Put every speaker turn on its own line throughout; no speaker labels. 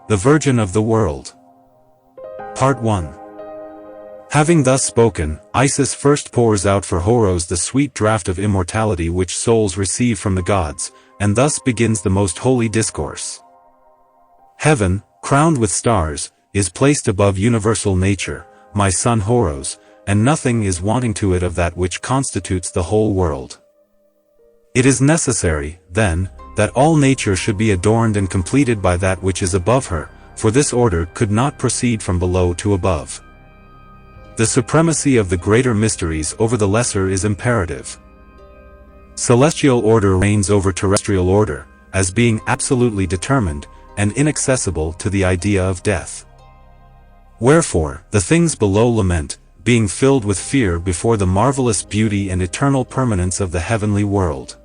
The Virgin of the World. Part 1. Having thus spoken, Isis first pours out for Horos the sweet draught of immortality which souls receive from the gods, and thus begins the most holy discourse. Heaven, crowned with stars, is placed above universal nature, my son Horos, and nothing is wanting to it of that which constitutes the whole world. It is necessary, then, that all nature should be adorned and completed by that which is above her, for this order could not proceed from below to above. The supremacy of the greater mysteries over the lesser is imperative. Celestial order reigns over terrestrial order, as being absolutely determined, and inaccessible to the idea of death. Wherefore, the things below lament, being filled with fear before the marvelous beauty and eternal permanence of the heavenly world.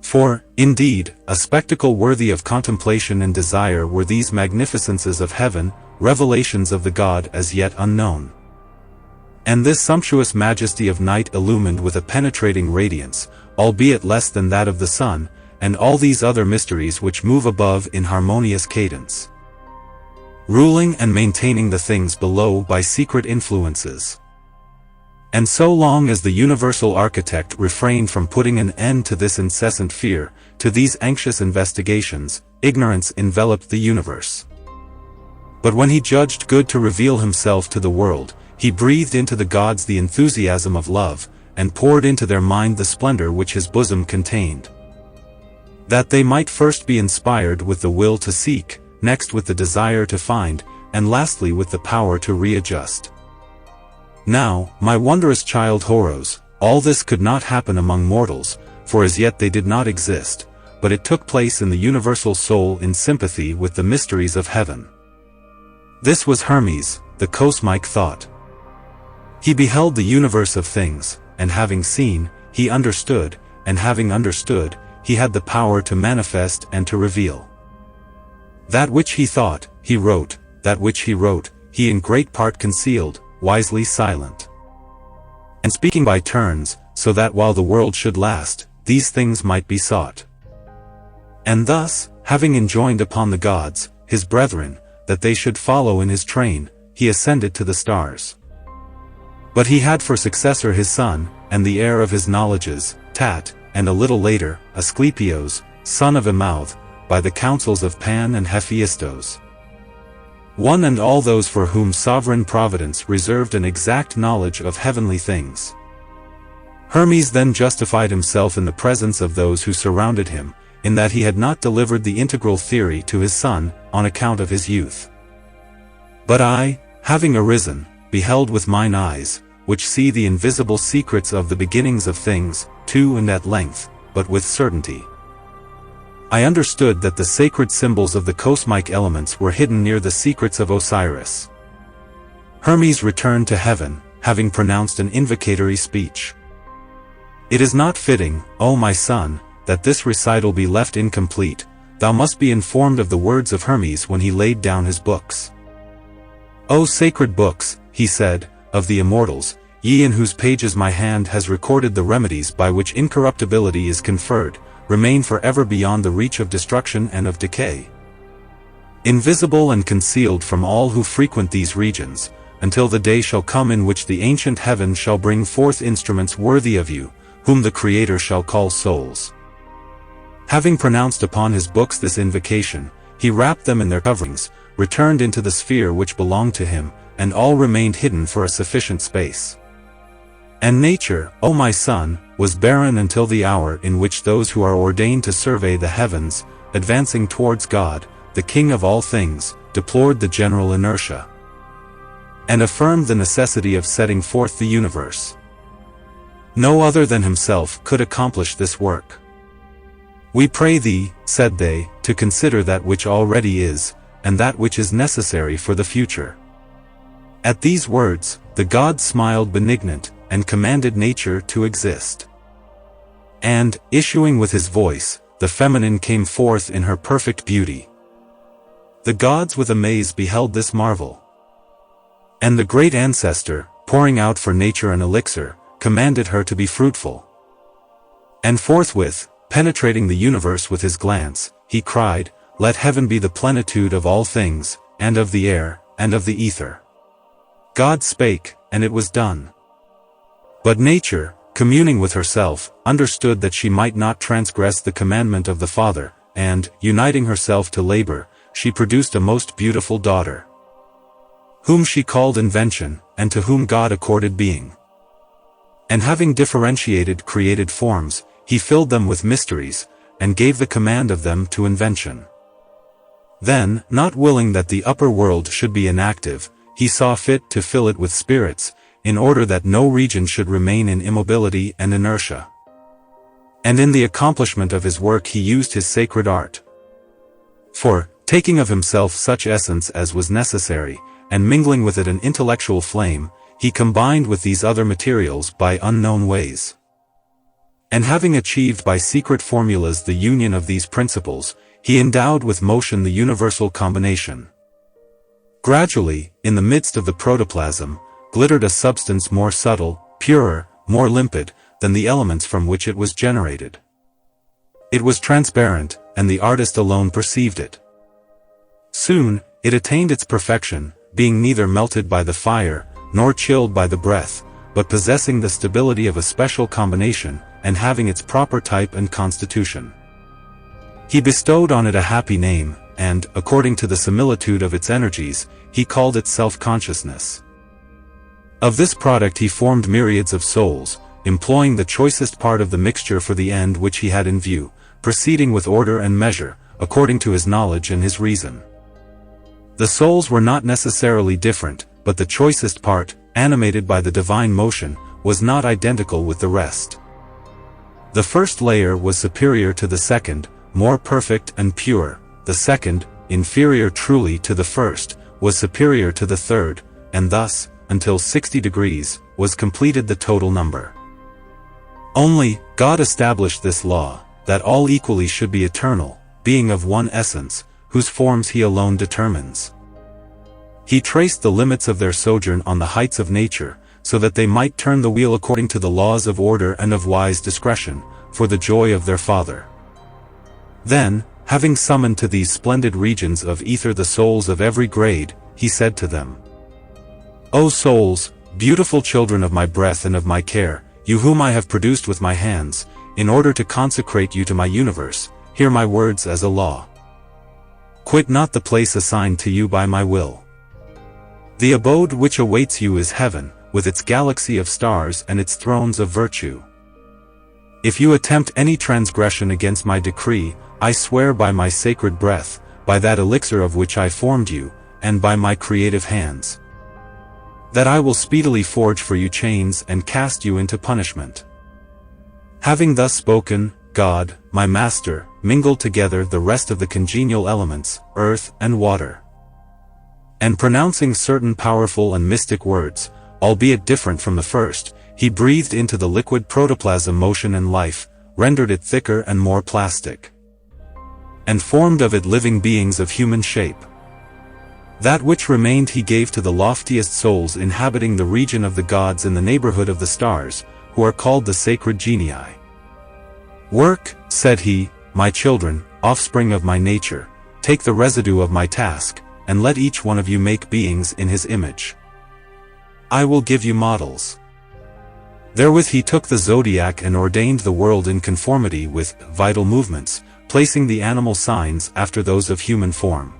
For, indeed, a spectacle worthy of contemplation and desire were these magnificences of heaven, revelations of the God as yet unknown. And this sumptuous majesty of night illumined with a penetrating radiance, albeit less than that of the sun, and all these other mysteries which move above in harmonious cadence, ruling and maintaining the things below by secret influences. And so long as the universal architect refrained from putting an end to this incessant fear, to these anxious investigations, ignorance enveloped the universe. But when he judged good to reveal himself to the world, he breathed into the gods the enthusiasm of love, and poured into their mind the splendor which his bosom contained, that they might first be inspired with the will to seek, next with the desire to find, and lastly with the power to readjust. Now, my wondrous child Horos, all this could not happen among mortals, for as yet they did not exist, but it took place in the universal soul in sympathy with the mysteries of heaven. This was Hermes, the cosmic thought. He beheld the universe of things, and having seen, he understood, and having understood, he had the power to manifest and to reveal. That which he thought, he wrote, that which he wrote, he in great part concealed, wisely silent, and speaking by turns, so that while the world should last, these things might be sought. And thus, having enjoined upon the gods, his brethren, that they should follow in his train, he ascended to the stars. But he had for successor his son, and the heir of his knowledges, Tat, and a little later, Asclepios, son of Emouth, by the counsels of Pan and Hephaestos. One and all those for whom sovereign providence reserved an exact knowledge of heavenly things. Hermes then justified himself in the presence of those who surrounded him, in that he had not delivered the integral theory to his son, on account of his youth. But I, having arisen, beheld with mine eyes, which see the invisible secrets of the beginnings of things, too and at length, but with certainty. I understood that the sacred symbols of the cosmic elements were hidden near the secrets of Osiris. Hermes returned to heaven, having pronounced an invocatory speech. It is not fitting, O my son, that this recital be left incomplete. Thou must be informed of the words of Hermes when he laid down his books. O sacred books, he said, of the immortals, ye in whose pages my hand has recorded the remedies by which incorruptibility is conferred, remain forever beyond the reach of destruction and of decay. Invisible and concealed from all who frequent these regions, until the day shall come in which the ancient heaven shall bring forth instruments worthy of you, whom the Creator shall call souls. Having pronounced upon his books this invocation, he wrapped them in their coverings, returned into the sphere which belonged to him, and all remained hidden for a sufficient space. And nature, O my son, was barren until the hour in which those who are ordained to survey the heavens, advancing towards God, the King of all things, deplored the general inertia, and affirmed the necessity of setting forth the universe. No other than himself could accomplish this work. We pray thee, said they, to consider that which already is, and that which is necessary for the future. At these words, the god smiled benignant, and commanded nature to exist. And, issuing with his voice, the feminine came forth in her perfect beauty. The gods with amaze beheld this marvel. And the great ancestor, pouring out for nature an elixir, commanded her to be fruitful. And forthwith, penetrating the universe with his glance, he cried, let heaven be the plenitude of all things, and of the air, and of the ether. God spake, and it was done. But nature, communing with herself, understood that she might not transgress the commandment of the Father, and, uniting herself to labor, she produced a most beautiful daughter, whom she called Invention, and to whom God accorded being. And having differentiated created forms, he filled them with mysteries, and gave the command of them to Invention. Then, not willing that the upper world should be inactive, he saw fit to fill it with spirits, in order that no region should remain in immobility and inertia. And in the accomplishment of his work he used his sacred art. For, taking of himself such essence as was necessary, and mingling with it an intellectual flame, he combined with these other materials by unknown ways. And having achieved by secret formulas the union of these principles, he endowed with motion the universal combination. Gradually, in the midst of the protoplasm, glittered a substance more subtle, purer, more limpid, than the elements from which it was generated. It was transparent, and the artist alone perceived it. Soon, it attained its perfection, being neither melted by the fire, nor chilled by the breath, but possessing the stability of a special combination, and having its proper type and constitution. He bestowed on it a happy name, and, according to the similitude of its energies, he called it self-consciousness. Of this product he formed myriads of souls, employing the choicest part of the mixture for the end which he had in view, proceeding with order and measure, according to his knowledge and his reason. The souls were not necessarily different, but the choicest part, animated by the divine motion, was not identical with the rest. The first layer was superior to the second, more perfect and pure. The second, inferior truly to the first, was superior to the third, and thus, until 60 degrees, was completed the total number. Only, God established this law, that all equally should be eternal, being of one essence, whose forms he alone determines. He traced the limits of their sojourn on the heights of nature, so that they might turn the wheel according to the laws of order and of wise discretion, for the joy of their Father. Then, having summoned to these splendid regions of ether the souls of every grade, he said to them, O souls, beautiful children of my breath and of my care, you whom I have produced with my hands, in order to consecrate you to my universe, hear my words as a law. Quit not the place assigned to you by my will. The abode which awaits you is heaven, with its galaxy of stars and its thrones of virtue. If you attempt any transgression against my decree, I swear by my sacred breath, by that elixir of which I formed you, and by my creative hands, that I will speedily forge for you chains and cast you into punishment. Having thus spoken, God, my master, mingled together the rest of the congenial elements, earth and water. And pronouncing certain powerful and mystic words, albeit different from the first, he breathed into the liquid protoplasm motion and life, rendered it thicker and more plastic, and formed of it living beings of human shape. That which remained he gave to the loftiest souls inhabiting the region of the gods in the neighborhood of the stars, who are called the sacred genii. Work, said he, my children, offspring of my nature, take the residue of my task, and let each one of you make beings in his image. I will give you models. Therewith he took the zodiac and ordained the world in conformity with vital movements, placing the animal signs after those of human form.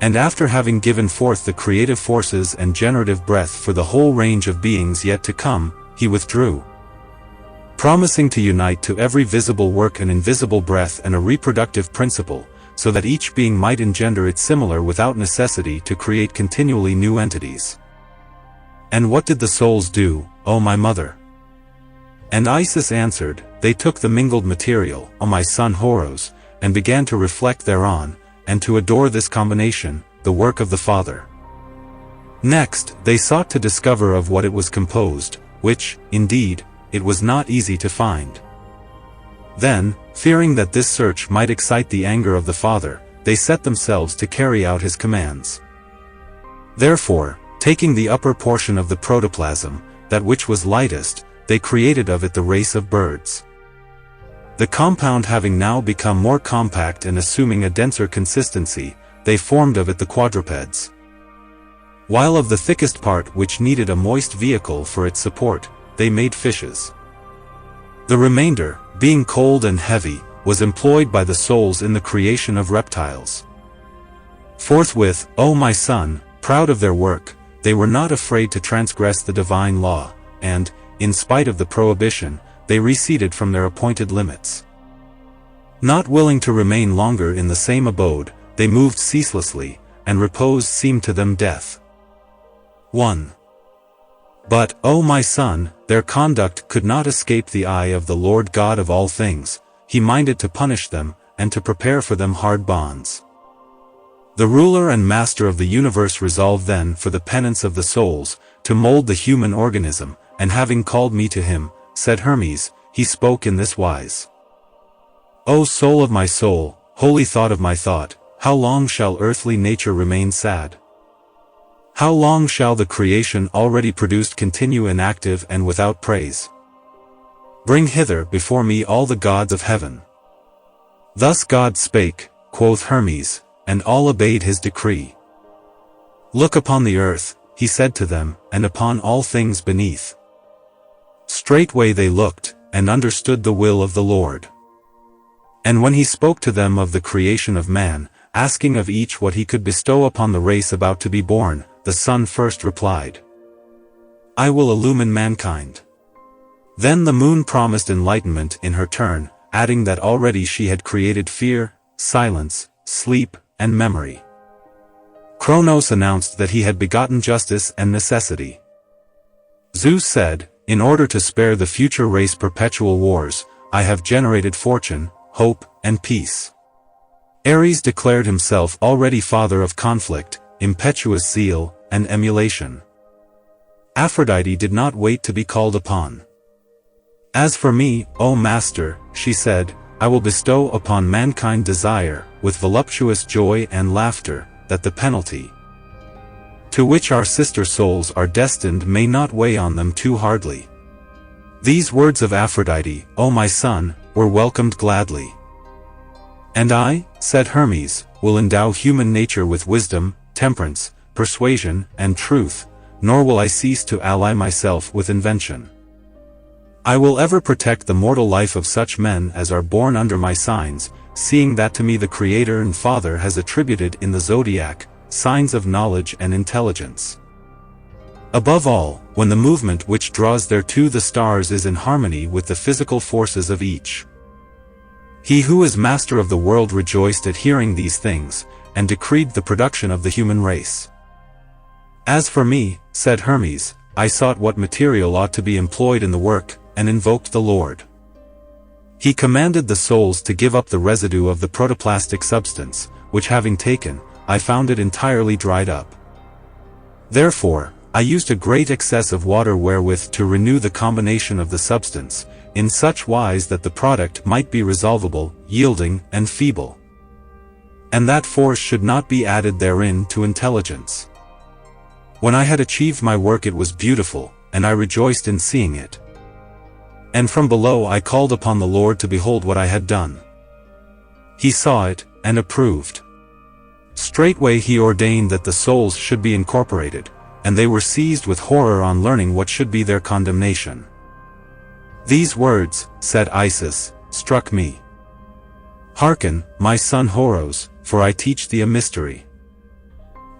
And after having given forth the creative forces and generative breath for the whole range of beings yet to come, he withdrew, promising to unite to every visible work an invisible breath and a reproductive principle, so that each being might engender its similar without necessity to create continually new entities. And what did the souls do, O my mother? And Isis answered, they took the mingled material, O my son Horos, and began to reflect thereon, and to adore this combination, the work of the Father. Next, they sought to discover of what it was composed, which, indeed, it was not easy to find. Then, fearing that this search might excite the anger of the Father, they set themselves to carry out his commands. Therefore, taking the upper portion of the protoplasm, that which was lightest, they created of it the race of birds. The compound having now become more compact and assuming a denser consistency, they formed of it the quadrupeds. While of the thickest part which needed a moist vehicle for its support, they made fishes. The remainder, being cold and heavy, was employed by the souls in the creation of reptiles. Forthwith, O my son, proud of their work, they were not afraid to transgress the divine law, and, in spite of the prohibition, they receded from their appointed limits. Not willing to remain longer in the same abode, they moved ceaselessly, and repose seemed to them death. 1. But, O my son, their conduct could not escape the eye of the Lord God of all things. He minded to punish them, and to prepare for them hard bonds. The ruler and master of the universe resolved then for the penance of the souls, to mold the human organism, and having called me to him, said Hermes, he spoke in this wise. O soul of my soul, holy thought of my thought, how long shall earthly nature remain sad? How long shall the creation already produced continue inactive and without praise? Bring hither before me all the gods of heaven. Thus God spake, quoth Hermes, and all obeyed his decree. Look upon the earth, he said to them, and upon all things beneath. Straightway they looked, and understood the will of the Lord. And when he spoke to them of the creation of man, asking of each what he could bestow upon the race about to be born, the sun first replied, I will illumine mankind. Then the moon promised enlightenment in her turn, adding that already she had created fear, silence, sleep, and memory. Cronos announced that he had begotten justice and necessity. Zeus said, in order to spare the future race perpetual wars, I have generated fortune, hope, and peace. Ares declared himself already father of conflict, impetuous zeal, and emulation. Aphrodite did not wait to be called upon. As for me, O master, she said, I will bestow upon mankind desire, with voluptuous joy and laughter, that the penalty to which our sister souls are destined may not weigh on them too hardly. These words of Aphrodite, O my son, were welcomed gladly. And I, said Hermes, will endow human nature with wisdom, temperance, persuasion, and truth, nor will I cease to ally myself with invention. I will ever protect the mortal life of such men as are born under my signs, seeing that to me the Creator and Father has attributed in the zodiac, signs of knowledge and intelligence. Above all, when the movement which draws thereto the stars is in harmony with the physical forces of each. He who is master of the world rejoiced at hearing these things, and decreed the production of the human race. As for me, said Hermes, I sought what material ought to be employed in the work, and invoked the Lord. He commanded the souls to give up the residue of the protoplastic substance, which having taken, I found it entirely dried up. Therefore, I used a great excess of water wherewith to renew the combination of the substance, in such wise that the product might be resolvable, yielding, and feeble. And that force should not be added therein to intelligence. When I had achieved my work it was beautiful, and I rejoiced in seeing it. And from below I called upon the Lord to behold what I had done. He saw it, and approved. Straightway he ordained that the souls should be incorporated, and they were seized with horror on learning what should be their condemnation. These words, said Isis, struck me. Hearken, my son Horos, for I teach thee a mystery.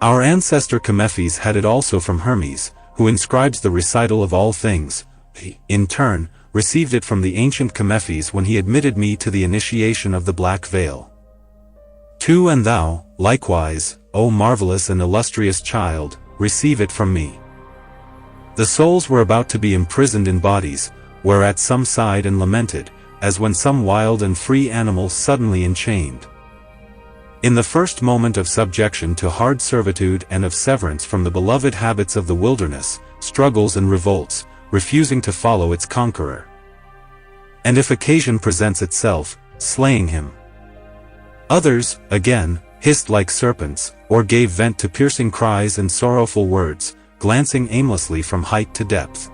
Our ancestor Chemephes had it also from Hermes, who inscribes the recital of all things. He, in turn, received it from the ancient Chemephes when he admitted me to the initiation of the Black Veil. Too and thou, likewise, O marvelous and illustrious child, receive it from me. The souls were about to be imprisoned in bodies, whereat some sighed and lamented, as when some wild and free animal suddenly enchained. In the first moment of subjection to hard servitude and of severance from the beloved habits of the wilderness, struggles and revolts, refusing to follow its conqueror. And if occasion presents itself, slaying him. Others, again, hissed like serpents, or gave vent to piercing cries and sorrowful words, glancing aimlessly from height to depth.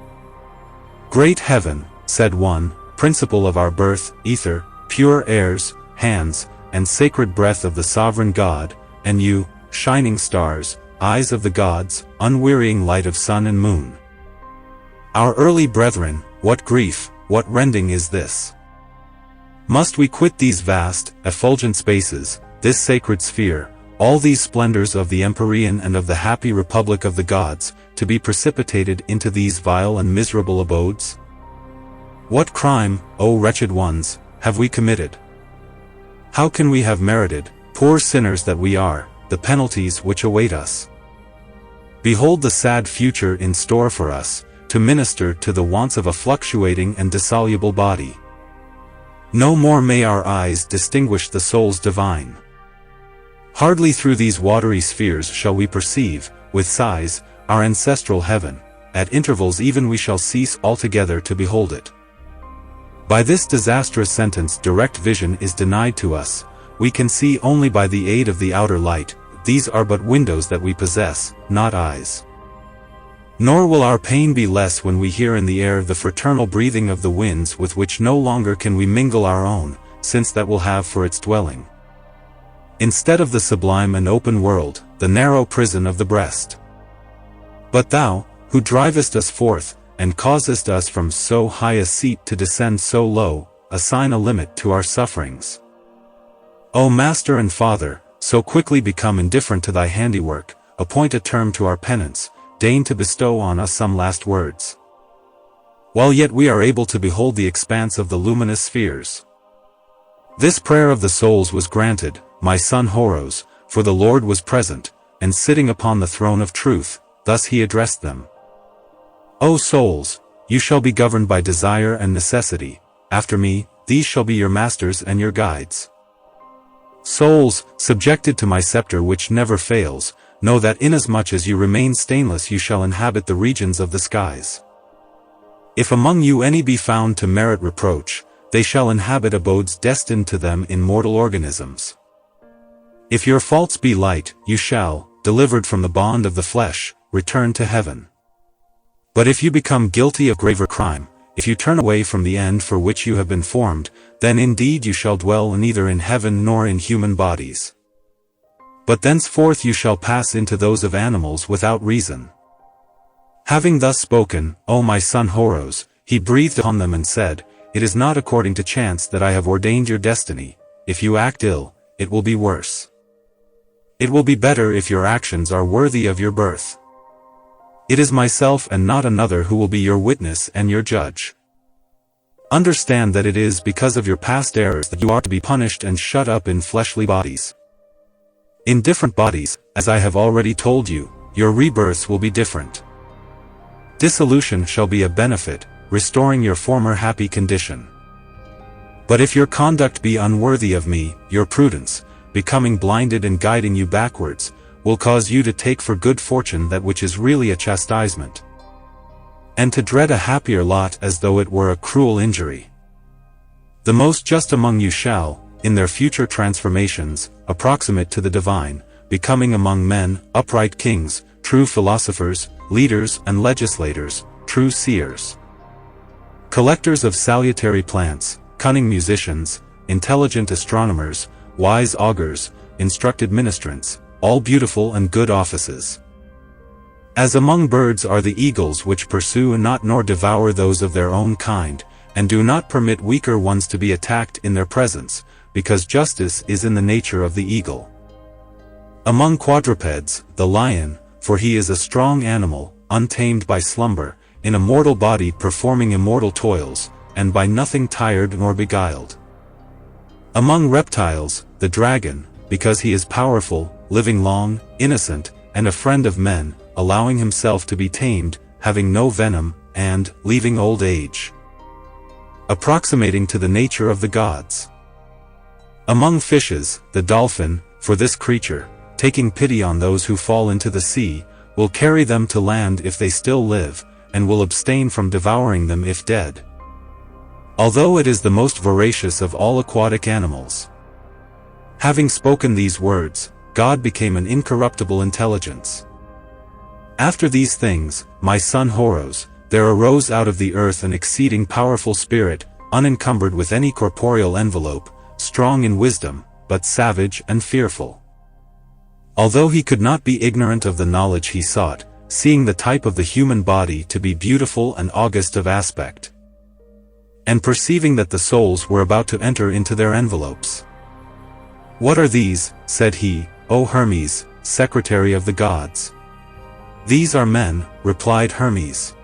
Great heaven, said one, principle of our birth, ether, pure airs, hands, and sacred breath of the sovereign God, and you, shining stars, eyes of the gods, unwearying light of sun and moon. Our early brethren, what grief, what rending is this? Must we quit these vast, effulgent spaces, this sacred sphere, all these splendors of the empyrean and of the happy republic of the gods, to be precipitated into these vile and miserable abodes? What crime, O wretched ones, have we committed? How can we have merited, poor sinners that we are, the penalties which await us? Behold the sad future in store for us, to minister to the wants of a fluctuating and dissoluble body. No more may our eyes distinguish the souls divine. Hardly through these watery spheres shall we perceive, with sighs, our ancestral heaven. At intervals even we shall cease altogether to behold it. By this disastrous sentence direct vision is denied to us. We can see only by the aid of the outer light. These are but windows that we possess, not eyes. Nor will our pain be less when we hear in the air the fraternal breathing of the winds with which no longer can we mingle our own, since that will have for its dwelling, instead of the sublime and open world, the narrow prison of the breast. But thou, who drivest us forth, and causest us from so high a seat to descend so low, assign a limit to our sufferings. O Master and Father, so quickly become indifferent to thy handiwork, appoint a term to our penance, deign to bestow on us some last words, while yet we are able to behold the expanse of the luminous spheres. This prayer of the souls was granted, my son Horos, for the Lord was present, and sitting upon the throne of truth, thus he addressed them. O souls, you shall be governed by desire and necessity. After me, these shall be your masters and your guides. Souls, subjected to my scepter which never fails, know that inasmuch as you remain stainless you shall inhabit the regions of the skies. If among you any be found to merit reproach, they shall inhabit abodes destined to them in mortal organisms. If your faults be light, you shall, delivered from the bond of the flesh, return to heaven. But if you become guilty of graver crime, if you turn away from the end for which you have been formed, then indeed you shall dwell neither in heaven nor in human bodies. But thenceforth you shall pass into those of animals without reason. Having thus spoken, O my son Horos, he breathed upon them and said, It is not according to chance that I have ordained your destiny. If you act ill, it will be worse. It will be better if your actions are worthy of your birth. It is myself and not another who will be your witness and your judge. Understand that it is because of your past errors that you are to be punished and shut up in fleshly bodies. In different bodies, as I have already told you, your rebirths will be different. Dissolution shall be a benefit, restoring your former happy condition. But if your conduct be unworthy of me, your prudence, becoming blinded and guiding you backwards, will cause you to take for good fortune that which is really a chastisement, and to dread a happier lot as though it were a cruel injury. The most just among you shall, in their future transformations, approximate to the divine, becoming among men, upright kings, true philosophers, leaders and legislators, true seers, collectors of salutary plants, cunning musicians, intelligent astronomers, wise augurs, instructed ministrants, all beautiful and good offices. As among birds are the eagles which pursue and not nor devour those of their own kind, and do not permit weaker ones to be attacked in their presence, because justice is in the nature of the eagle. Among quadrupeds, the lion, for he is a strong animal, untamed by slumber, in a mortal body performing immortal toils, and by nothing tired nor beguiled. Among reptiles, the dragon, because he is powerful, living long, innocent, and a friend of men, allowing himself to be tamed, having no venom, and, leaving old age, approximating to the nature of the gods. Among fishes, the dolphin, for this creature, taking pity on those who fall into the sea, will carry them to land if they still live, and will abstain from devouring them if dead. Although it is the most voracious of all aquatic animals. Having spoken these words, God became an incorruptible intelligence. After these things, my son Horos, there arose out of the earth an exceeding powerful spirit, unencumbered with any corporeal envelope, strong in wisdom, but savage and fearful. Although he could not be ignorant of the knowledge he sought, seeing the type of the human body to be beautiful and august of aspect, and perceiving that the souls were about to enter into their envelopes. "What are these?" said he, "O Hermes, secretary of the gods?" "These are men," replied Hermes.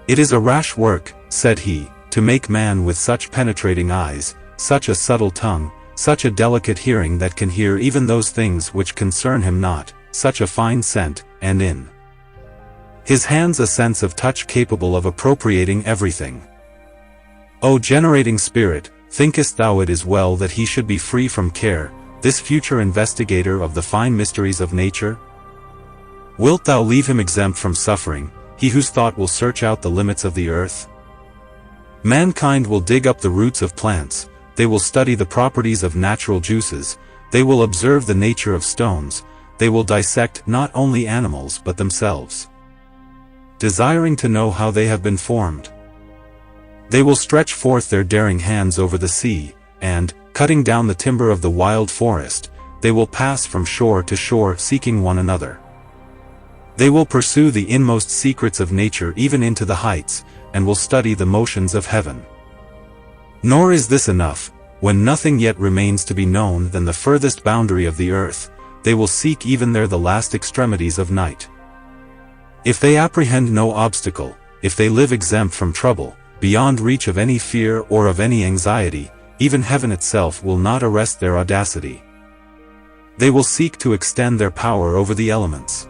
"It is a rash work," said he, "to make man with such penetrating eyes, such a subtle tongue, such a delicate hearing that can hear even those things which concern him not, such a fine scent, and in his hands a sense of touch capable of appropriating everything. O generating spirit, thinkest thou it is well that he should be free from care, this future investigator of the fine mysteries of nature? Wilt thou leave him exempt from suffering, he whose thought will search out the limits of the earth? Mankind will dig up the roots of plants, they will study the properties of natural juices, they will observe the nature of stones, they will dissect not only animals but themselves, desiring to know how they have been formed. They will stretch forth their daring hands over the sea, and, cutting down the timber of the wild forest, they will pass from shore to shore seeking one another. They will pursue the inmost secrets of nature even into the heights, and will study the motions of heaven. Nor is this enough, when nothing yet remains to be known than the furthest boundary of the earth, they will seek even there the last extremities of night. If they apprehend no obstacle, if they live exempt from trouble, beyond reach of any fear or of any anxiety, even heaven itself will not arrest their audacity. They will seek to extend their power over the elements.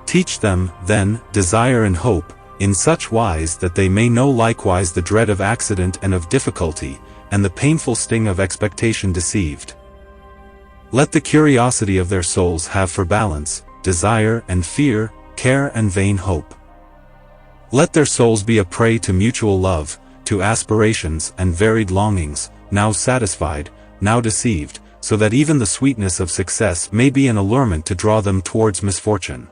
Teach them, then, desire and hope, in such wise that they may know likewise the dread of accident and of difficulty, and the painful sting of expectation deceived. Let the curiosity of their souls have for balance, desire and fear, care and vain hope. Let their souls be a prey to mutual love, to aspirations and varied longings, now satisfied, now deceived, so that even the sweetness of success may be an allurement to draw them towards misfortune.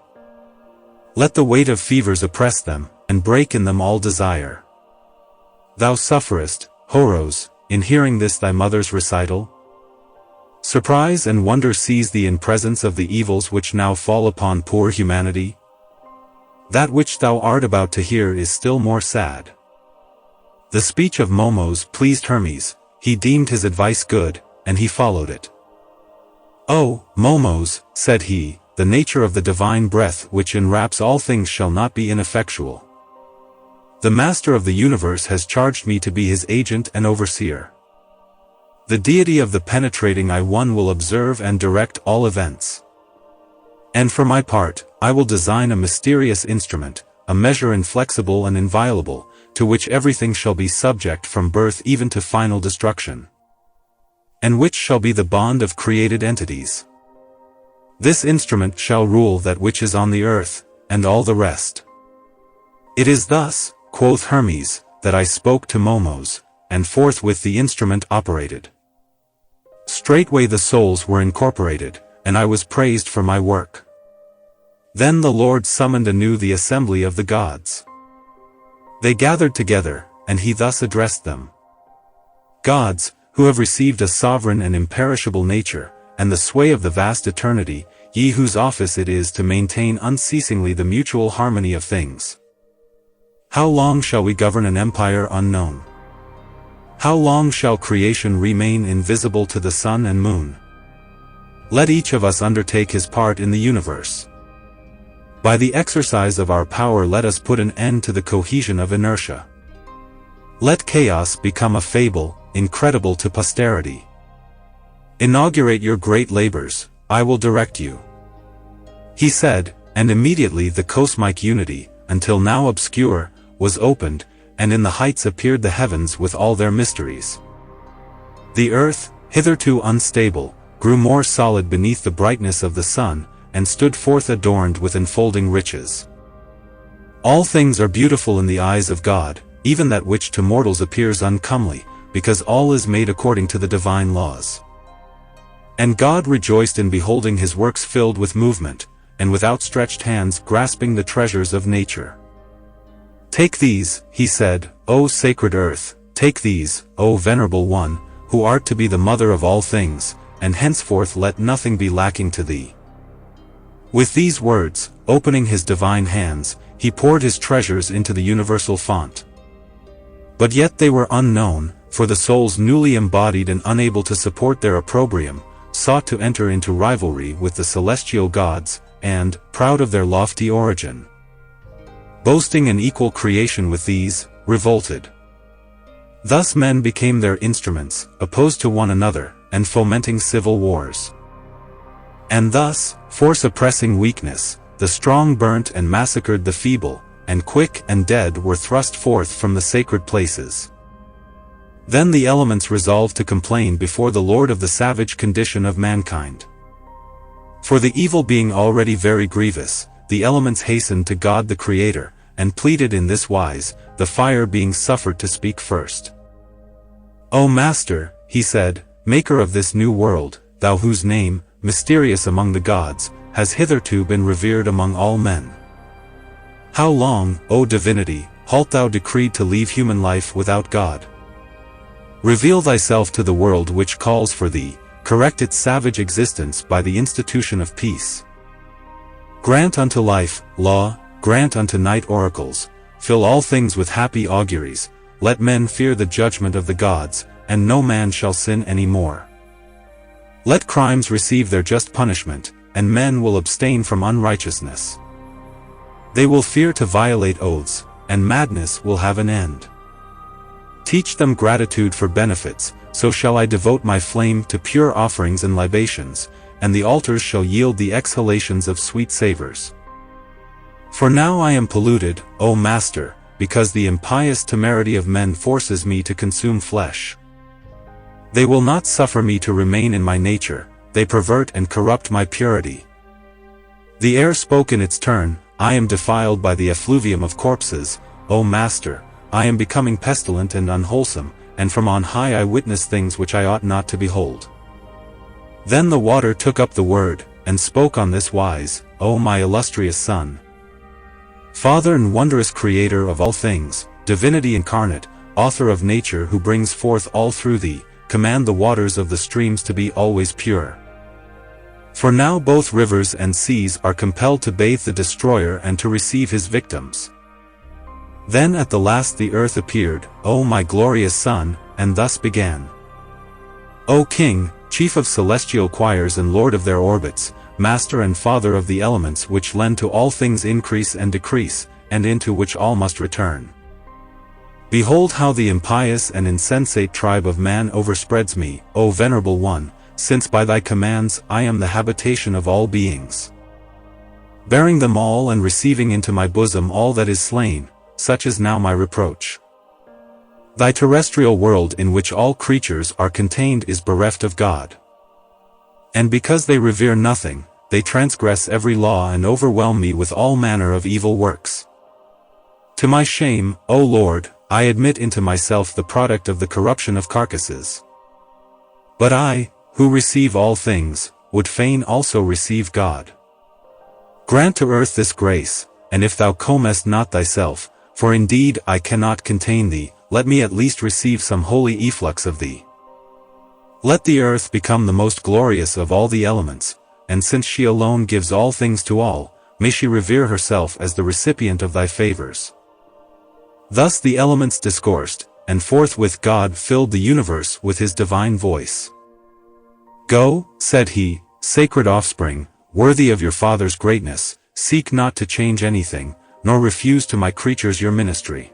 Let the weight of fevers oppress them, and break in them all desire. Thou sufferest, Horos, in hearing this thy mother's recital? Surprise and wonder seize thee in presence of the evils which now fall upon poor humanity? That which thou art about to hear is still more sad. The speech of Momos pleased Hermes, he deemed his advice good, and he followed it. "O, Momos," said he, "the nature of the divine breath which enwraps all things shall not be ineffectual. The Master of the universe has charged me to be his agent and overseer. The deity of the penetrating eye one will observe and direct all events. And for my part, I will design a mysterious instrument, a measure inflexible and inviolable, to which everything shall be subject from birth even to final destruction, and which shall be the bond of created entities. This instrument shall rule that which is on the earth, and all the rest. It is thus, quoth Hermes, that I spoke to Momos, and forthwith the instrument operated. Straightway the souls were incorporated, and I was praised for my work. Then the Lord summoned anew the assembly of the gods. They gathered together, and he thus addressed them. Gods, who have received a sovereign and imperishable nature, and the sway of the vast eternity, ye whose office it is to maintain unceasingly the mutual harmony of things. How long shall we govern an empire unknown? How long shall creation remain invisible to the sun and moon? Let each of us undertake his part in the universe. By the exercise of our power let us put an end to the cohesion of inertia. Let chaos become a fable, incredible to posterity. Inaugurate your great labors, I will direct you. He said, and immediately the cosmic unity, until now obscure, was opened, and in the heights appeared the heavens with all their mysteries. The earth, hitherto unstable, grew more solid beneath the brightness of the sun, and stood forth adorned with enfolding riches. All things are beautiful in the eyes of God, even that which to mortals appears uncomely, because all is made according to the divine laws. And God rejoiced in beholding his works filled with movement, and with outstretched hands grasping the treasures of nature. Take these, he said, O sacred earth, take these, O Venerable One, who art to be the mother of all things, and henceforth let nothing be lacking to thee." With these words, opening his divine hands, he poured his treasures into the universal font. But yet they were unknown, for the souls newly embodied and unable to support their opprobrium, sought to enter into rivalry with the celestial gods, and, proud of their lofty origin, boasting an equal creation with these, revolted. Thus men became their instruments, opposed to one another, and fomenting civil wars. And thus, for suppressing weakness, the strong burnt and massacred the feeble, and quick and dead were thrust forth from the sacred places. Then the elements resolved to complain before the Lord of the savage condition of mankind. For the evil being already very grievous, the elements hastened to God the Creator, and pleaded in this wise, the fire being suffered to speak first. "O Master," he said, "Maker of this new world, thou whose name, mysterious among the gods, has hitherto been revered among all men. How long, O Divinity, halt thou decreed to leave human life without God? Reveal thyself to the world which calls for thee, correct its savage existence by the institution of peace. Grant unto life, law, grant unto night oracles, fill all things with happy auguries, let men fear the judgment of the gods, and no man shall sin any more. Let crimes receive their just punishment, and men will abstain from unrighteousness. They will fear to violate oaths, and madness will have an end. Teach them gratitude for benefits, so shall I devote my flame to pure offerings and libations, and the altars shall yield the exhalations of sweet savors. For now I am polluted, O Master, because the impious temerity of men forces me to consume flesh. They will not suffer me to remain in my nature, they pervert and corrupt my purity. The air spoke in its turn, I am defiled by the effluvium of corpses, O Master, I am becoming pestilent and unwholesome, and from on high I witness things which I ought not to behold. Then the water took up the word, and spoke on this wise, O my illustrious Son, Father and wondrous Creator of all things, Divinity incarnate, Author of nature who brings forth all through thee, command the waters of the streams to be always pure. For now both rivers and seas are compelled to bathe the destroyer and to receive his victims. Then at the last the earth appeared, O my glorious Son, and thus began. O King, Chief of celestial choirs and Lord of their orbits, Master and Father of the elements which lend to all things increase and decrease, and into which all must return. Behold how the impious and insensate tribe of man overspreads me, O Venerable One, since by thy commands I am the habitation of all beings. Bearing them all and receiving into my bosom all that is slain, such is now my reproach. Thy terrestrial world in which all creatures are contained is bereft of God. And because they revere nothing, they transgress every law and overwhelm me with all manner of evil works. To my shame, O Lord, I admit into myself the product of the corruption of carcasses. But I, who receive all things, would fain also receive God. Grant to earth this grace, and if thou combest not thyself, for indeed I cannot contain thee, let me at least receive some holy efflux of thee. Let the earth become the most glorious of all the elements, and since she alone gives all things to all, may she revere herself as the recipient of thy favors. Thus the elements discoursed, and forthwith God filled the universe with his divine voice. Go, said he, sacred offspring, worthy of your Father's greatness, seek not to change anything, nor refuse to my creatures your ministry.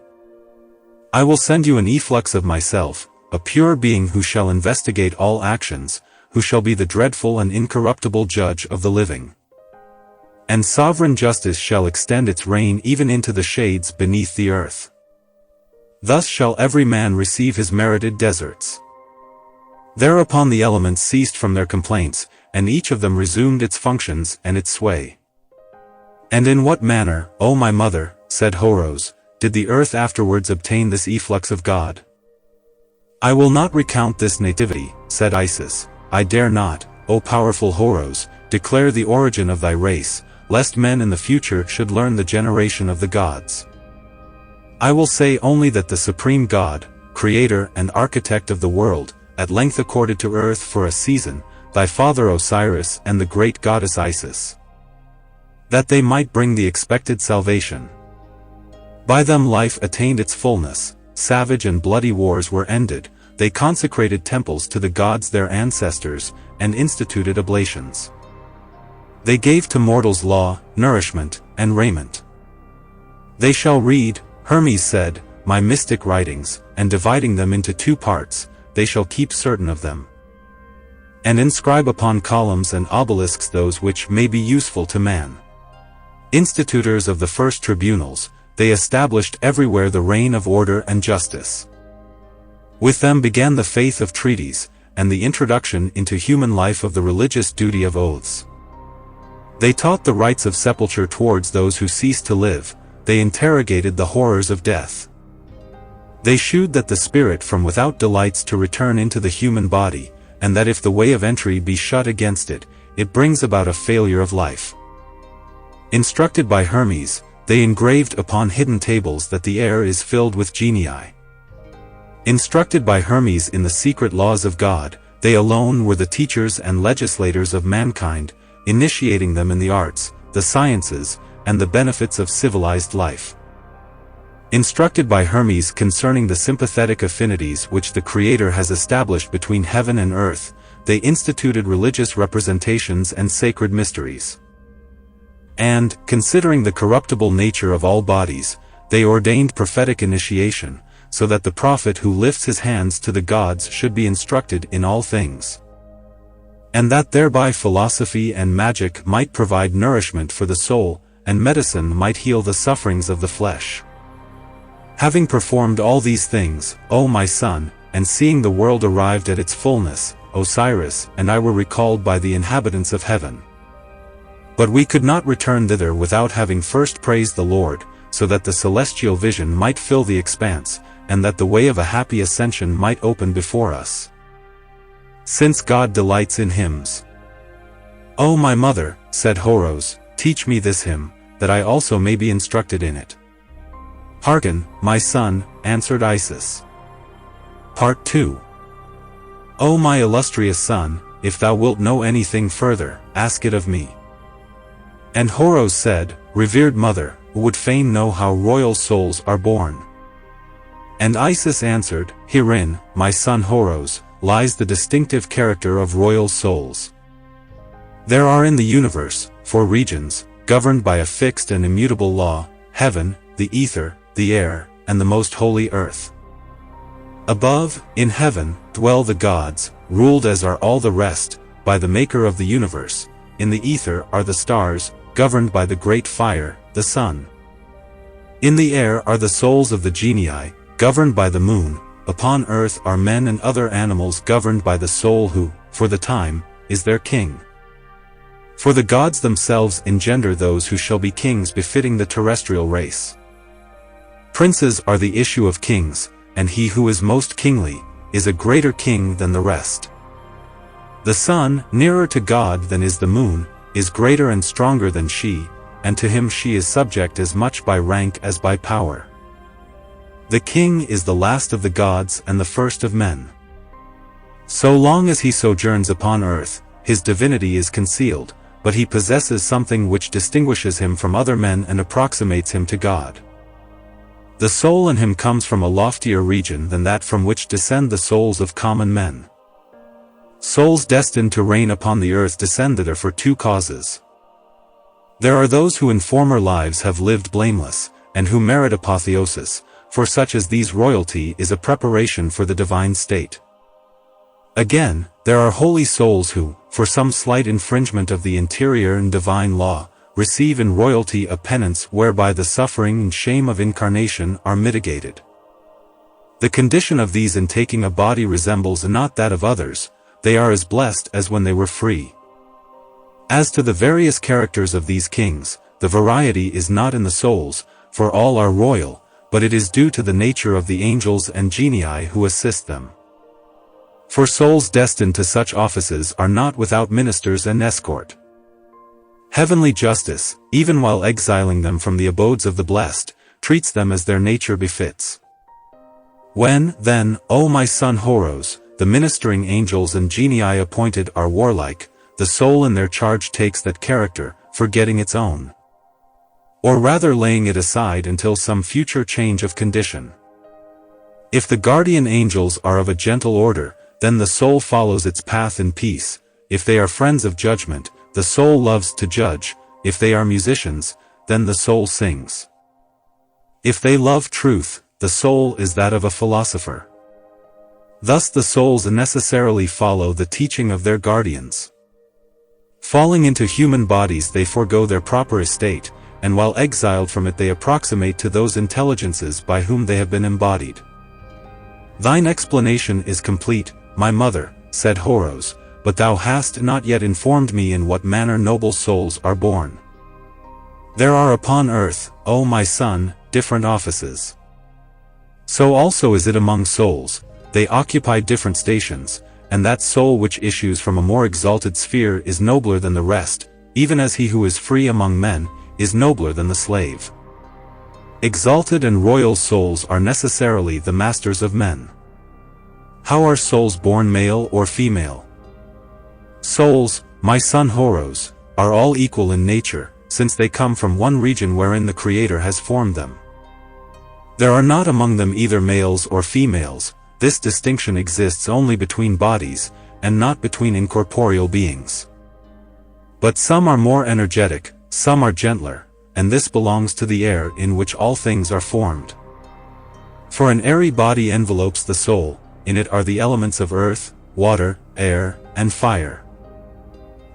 I will send you an efflux of myself, a pure being who shall investigate all actions, who shall be the dreadful and incorruptible judge of the living. And sovereign justice shall extend its reign even into the shades beneath the earth. Thus shall every man receive his merited deserts. Thereupon the elements ceased from their complaints, and each of them resumed its functions and its sway. And in what manner, O my mother, said Horos, did the earth afterwards obtain this efflux of God? I will not recount this nativity, said Isis, I dare not, O powerful Horos, declare the origin of thy race, lest men in the future should learn the generation of the gods. I will say only that the supreme God, creator and architect of the world, at length accorded to earth for a season, thy father Osiris and the great goddess Isis, that they might bring the expected salvation. By them life attained its fullness, savage and bloody wars were ended, they consecrated temples to the gods their ancestors, and instituted oblations. They gave to mortals law, nourishment, and raiment. They shall read, Hermes said, my mystic writings, and dividing them into two parts, they shall keep certain of them, and inscribe upon columns and obelisks those which may be useful to man. Institutors of the first tribunals, they established everywhere the reign of order and justice. With them began the faith of treaties, and the introduction into human life of the religious duty of oaths. They taught the rites of sepulture towards those who ceased to live, they interrogated the horrors of death. They shewed that the spirit from without delights to return into the human body, and that if the way of entry be shut against it, it brings about a failure of life. Instructed by Hermes, they engraved upon hidden tables that the air is filled with genii. Instructed by Hermes in the secret laws of God, they alone were the teachers and legislators of mankind, initiating them in the arts, the sciences, and the benefits of civilized life. Instructed by Hermes concerning the sympathetic affinities which the Creator has established between heaven and earth, they instituted religious representations and sacred mysteries. And, considering the corruptible nature of all bodies, they ordained prophetic initiation, so that the prophet who lifts his hands to the gods should be instructed in all things, and that thereby philosophy and magic might provide nourishment for the soul, and medicine might heal the sufferings of the flesh. Having performed all these things, O my son, and seeing the world arrived at its fullness, Osiris and I were recalled by the inhabitants of heaven. But we could not return thither without having first praised the Lord, so that the celestial vision might fill the expanse, and that the way of a happy ascension might open before us. Since God delights in hymns. O my mother, said Horos, teach me this hymn, that I also may be instructed in it. Hearken, my son, answered Isis. Part 2. O my illustrious son, if thou wilt know anything further, ask it of me. And Horos said, revered mother, would fain know how royal souls are born. And Isis answered, herein, my son Horos, lies the distinctive character of royal souls. There are in the universe, 4 regions, governed by a fixed and immutable law, heaven, the ether, the air, and the most holy earth. Above, in heaven, dwell the gods, ruled as are all the rest, by the maker of the universe. In the ether are the stars, governed by the great fire, the sun. In the air are the souls of the genii, governed by the moon. Upon earth are men and other animals governed by the soul who, for the time, is their king. For the gods themselves engender those who shall be kings befitting the terrestrial race. Princes are the issue of kings, and he who is most kingly, is a greater king than the rest. The sun, nearer to God than is the moon, is greater and stronger than she, and to him she is subject as much by rank as by power. The king is the last of the gods and the first of men. So long as he sojourns upon earth, his divinity is concealed, but he possesses something which distinguishes him from other men and approximates him to God. The soul in him comes from a loftier region than that from which descend the souls of common men. Souls destined to reign upon the earth descend thither for 2 causes. There are those who in former lives have lived blameless, and who merit apotheosis. For such as these royalty is a preparation for the divine state. Again, there are holy souls who, for some slight infringement of the interior and divine law, receive in royalty a penance whereby the suffering and shame of incarnation are mitigated. The condition of these in taking a body resembles not that of others, they are as blessed as when they were free. As to the various characters of these kings, the variety is not in the souls, for all are royal, but it is due to the nature of the angels and genii who assist them. For souls destined to such offices are not without ministers and escort. Heavenly justice, even while exiling them from the abodes of the blessed, treats them as their nature befits. When, then, O my son Horos, the ministering angels and genii appointed are warlike, the soul in their charge takes that character, forgetting its own. Or rather laying it aside until some future change of condition. If the guardian angels are of a gentle order, then the soul follows its path in peace. If they are friends of judgment, the soul loves to judge. If they are musicians, then the soul sings. If they love truth, the soul is that of a philosopher. Thus the souls necessarily follow the teaching of their guardians. Falling into human bodies they forego their proper estate, and while exiled from it they approximate to those intelligences by whom they have been embodied. Thine explanation is complete, my mother, said Horos, but thou hast not yet informed me in what manner noble souls are born. There are upon earth, O my son, different offices. So also is it among souls, they occupy different stations, and that soul which issues from a more exalted sphere is nobler than the rest, even as he who is free among men, is nobler than the slave. Exalted and royal souls are necessarily the masters of men. How are souls born, male or female? Souls, my son Horos, are all equal in nature, since they come from one region wherein the Creator has formed them. There are not among them either males or females. This distinction exists only between bodies, and not between incorporeal beings. But some are more energetic, some are gentler, and this belongs to the air in which all things are formed. For an airy body envelopes the soul, in it are the elements of earth, water, air, and fire.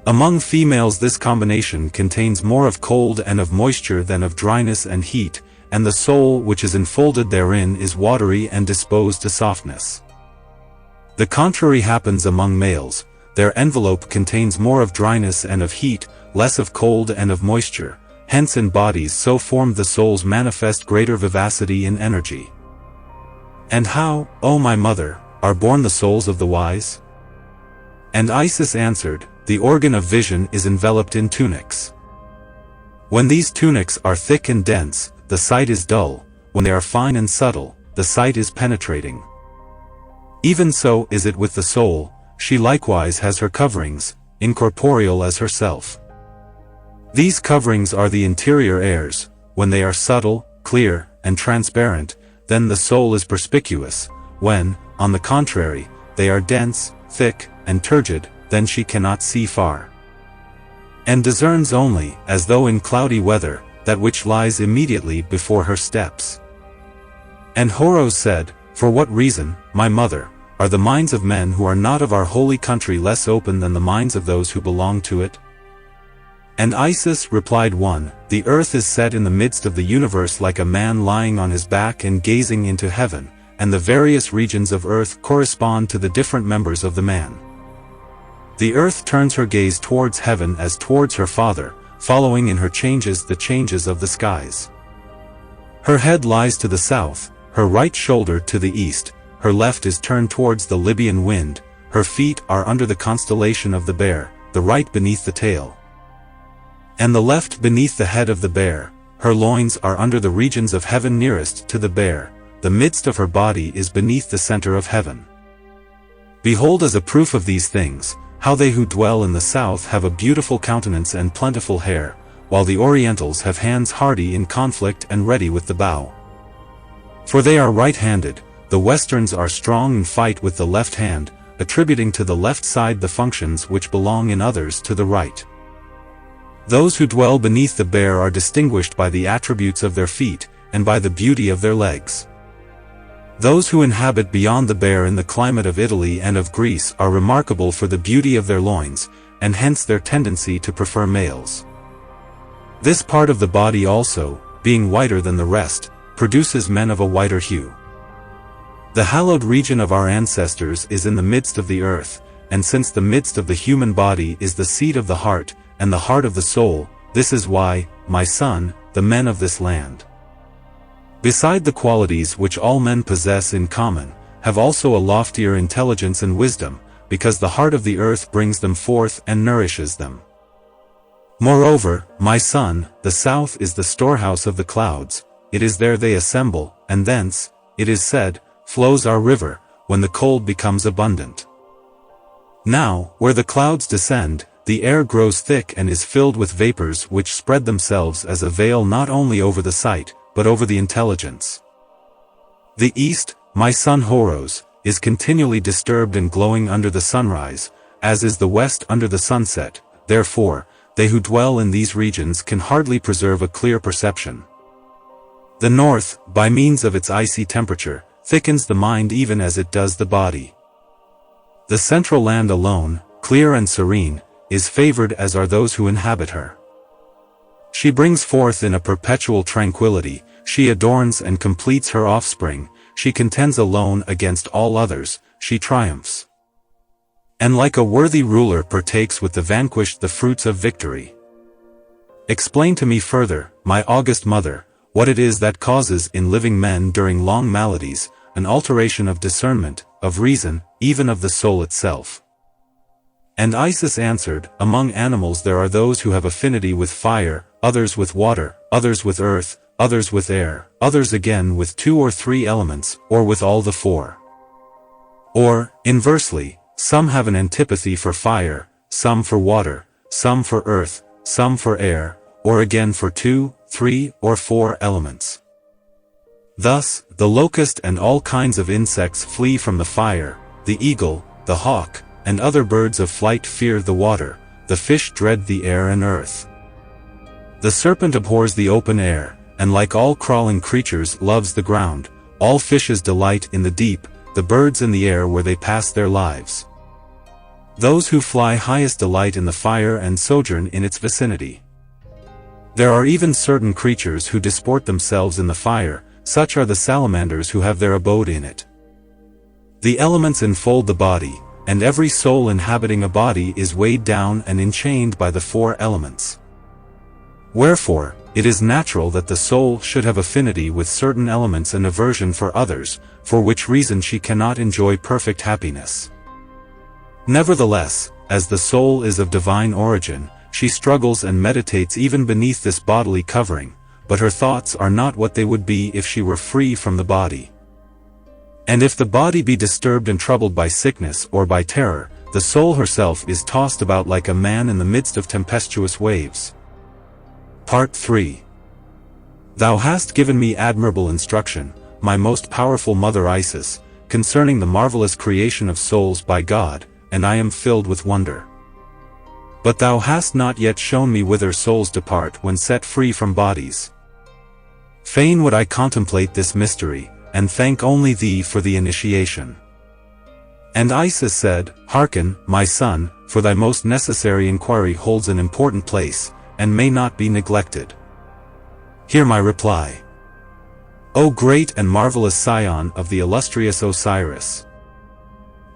Among females this combination contains more of cold and of moisture than of dryness and heat, and the soul which is enfolded therein is watery and disposed to softness. The contrary happens among males, their envelope contains more of dryness and of heat, less of cold and of moisture, hence in bodies so formed the souls manifest greater vivacity and energy. And how, O my mother, are born the souls of the wise? And Isis answered, the organ of vision is enveloped in tunics. When these tunics are thick and dense, the sight is dull. When they are fine and subtle, the sight is penetrating. Even so is it with the soul, she likewise has her coverings, incorporeal as herself. These coverings are the interior airs. When they are subtle, clear, and transparent, then the soul is perspicuous. When, on the contrary, they are dense, thick, and turgid, then she cannot see far, and discerns only, as though in cloudy weather, that which lies immediately before her steps. And Horos said, for what reason, my mother, are the minds of men who are not of our holy country less open than the minds of those who belong to it? And Isis replied 1. The earth is set in the midst of the universe like a man lying on his back and gazing into heaven, and the various regions of earth correspond to the different members of the man. The earth turns her gaze towards heaven as towards her father, following in her changes the changes of the skies. Her head lies to the south, her right shoulder to the east, her left is turned towards the Libyan wind, her feet are under the constellation of the bear, the right beneath the tail, and the left beneath the head of the bear, her loins are under the regions of heaven nearest to the bear, the midst of her body is beneath the center of heaven. Behold as a proof of these things, how they who dwell in the south have a beautiful countenance and plentiful hair, while the Orientals have hands hardy in conflict and ready with the bow. For they are right-handed, the Westerns are strong in fight with the left hand, attributing to the left side the functions which belong in others to the right. Those who dwell beneath the bear are distinguished by the attributes of their feet, and by the beauty of their legs. Those who inhabit beyond the bear in the climate of Italy and of Greece are remarkable for the beauty of their loins, and hence their tendency to prefer males. This part of the body also, being whiter than the rest, produces men of a whiter hue. The hallowed region of our ancestors is in the midst of the earth, and since the midst of the human body is the seat of the heart, and the heart of the soul, this is why, my son, the men of this land, beside the qualities which all men possess in common, have also a loftier intelligence and wisdom, because the heart of the earth brings them forth and nourishes them. Moreover, my son, the south is the storehouse of the clouds, it is there they assemble, and thence, it is said, flows our river, when the cold becomes abundant. Now, where the clouds descend, the air grows thick and is filled with vapors which spread themselves as a veil not only over the sight, but over the intelligence. The east, my son Horos, is continually disturbed and glowing under the sunrise, as is the west under the sunset, therefore, they who dwell in these regions can hardly preserve a clear perception. The north, by means of its icy temperature, thickens the mind even as it does the body. The central land alone, clear and serene, is favored as are those who inhabit her. She brings forth in a perpetual tranquility, she adorns and completes her offspring, she contends alone against all others, she triumphs. And like a worthy ruler partakes with the vanquished the fruits of victory. Explain to me further, my august mother, what it is that causes in living men during long maladies, an alteration of discernment, of reason, even of the soul itself. And Isis answered, among animals there are those who have affinity with fire, others with water, others with earth, others with air, others again with 2 or 3 elements, or with all the 4. Or, inversely, some have an antipathy for fire, some for water, some for earth, some for air, or again for 2, 3, or 4 elements. Thus, the locust and all kinds of insects flee from the fire, the eagle, the hawk, and other birds of flight fear the water, the fish dread the air and earth. The serpent abhors the open air, and like all crawling creatures loves the ground, all fishes delight in the deep, the birds in the air where they pass their lives. Those who fly highest delight in the fire and sojourn in its vicinity. There are even certain creatures who disport themselves in the fire, such are the salamanders who have their abode in it. The elements enfold the body, and every soul inhabiting a body is weighed down and enchained by the 4 elements. Wherefore, it is natural that the soul should have affinity with certain elements and aversion for others, for which reason she cannot enjoy perfect happiness. Nevertheless, as the soul is of divine origin, she struggles and meditates even beneath this bodily covering, but her thoughts are not what they would be if she were free from the body. And if the body be disturbed and troubled by sickness or by terror, the soul herself is tossed about like a man in the midst of tempestuous waves. Part 3. Thou hast given me admirable instruction, my most powerful mother Isis, concerning the marvelous creation of souls by God, and I am filled with wonder. But thou hast not yet shown me whither souls depart when set free from bodies. Fain would I contemplate this mystery, and thank only thee for the initiation. And Isis said, Hearken, my son, for thy most necessary inquiry holds an important place, and may not be neglected. Hear my reply. O great and marvelous scion of the illustrious Osiris!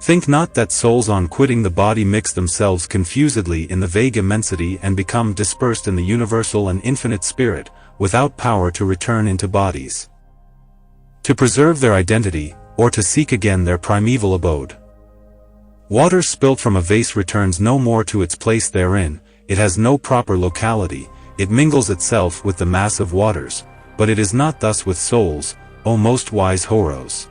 Think not that souls on quitting the body mix themselves confusedly in the vague immensity and become dispersed in the universal and infinite spirit, without power to return into bodies, to preserve their identity, or to seek again their primeval abode. Water spilt from a vase returns no more to its place therein, it has no proper locality, it mingles itself with the mass of waters, but it is not thus with souls, O most wise Horos.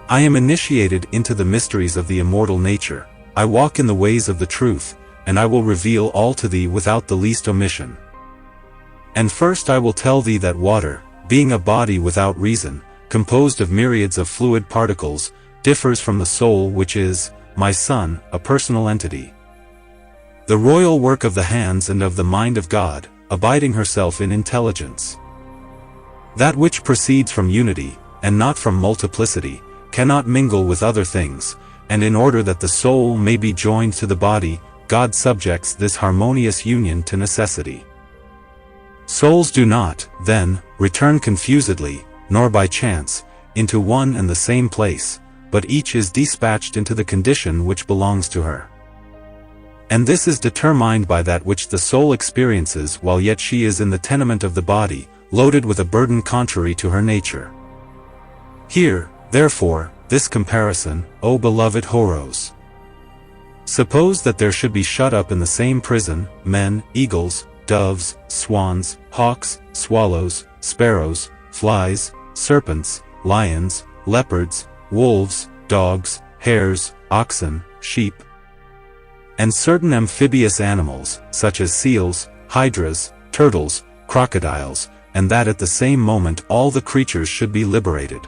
I am initiated into the mysteries of the immortal nature, I walk in the ways of the truth, and I will reveal all to thee without the least omission. And first I will tell thee that water, being a body without reason, composed of myriads of fluid particles, differs from the soul which is, my son, a personal entity. The royal work of the hands and of the mind of God, abiding herself in intelligence. That which proceeds from unity, and not from multiplicity, cannot mingle with other things, and in order that the soul may be joined to the body, God subjects this harmonious union to necessity. Souls do not, then, return confusedly, nor by chance, into one and the same place, but each is dispatched into the condition which belongs to her. And this is determined by that which the soul experiences while yet she is in the tenement of the body, loaded with a burden contrary to her nature. Here, therefore, this comparison, O beloved Horos. Suppose that there should be shut up in the same prison, men, eagles, doves, swans, hawks, swallows, sparrows, flies, serpents, lions, leopards, wolves, dogs, hares, oxen, sheep, and certain amphibious animals, such as seals, hydras, turtles, crocodiles, and that at the same moment all the creatures should be liberated.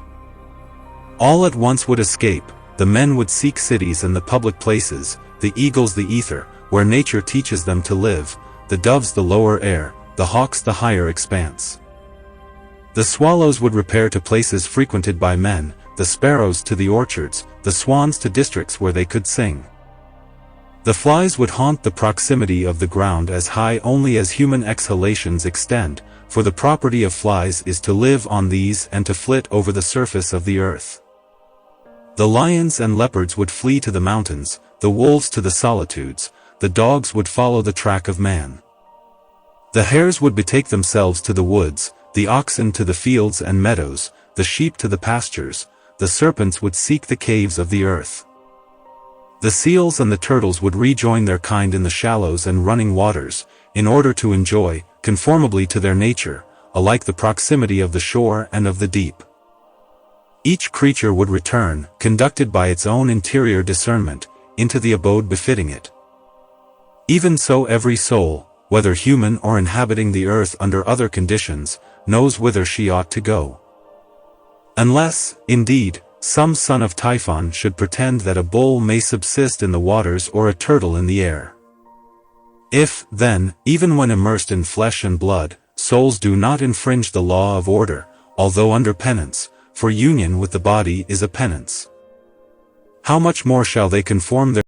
All at once would escape, the men would seek cities and the public places, the eagles the ether, where nature teaches them to live, the doves the lower air, the hawks the higher expanse. The swallows would repair to places frequented by men, the sparrows to the orchards, the swans to districts where they could sing. The flies would haunt the proximity of the ground as high only as human exhalations extend, for the property of flies is to live on these and to flit over the surface of the earth. The lions and leopards would flee to the mountains, the wolves to the solitudes, the dogs would follow the track of man. The hares would betake themselves to the woods, the oxen to the fields and meadows, the sheep to the pastures, the serpents would seek the caves of the earth. The seals and the turtles would rejoin their kind in the shallows and running waters, in order to enjoy, conformably to their nature, alike the proximity of the shore and of the deep. Each creature would return, conducted by its own interior discernment, into the abode befitting it. Even so every soul, whether human or inhabiting the earth under other conditions, knows whither she ought to go. Unless, indeed, some son of Typhon should pretend that a bull may subsist in the waters or a turtle in the air. If, then, even when immersed in flesh and blood, souls do not infringe the law of order, although under penance, for union with the body is a penance, how much more shall they conform their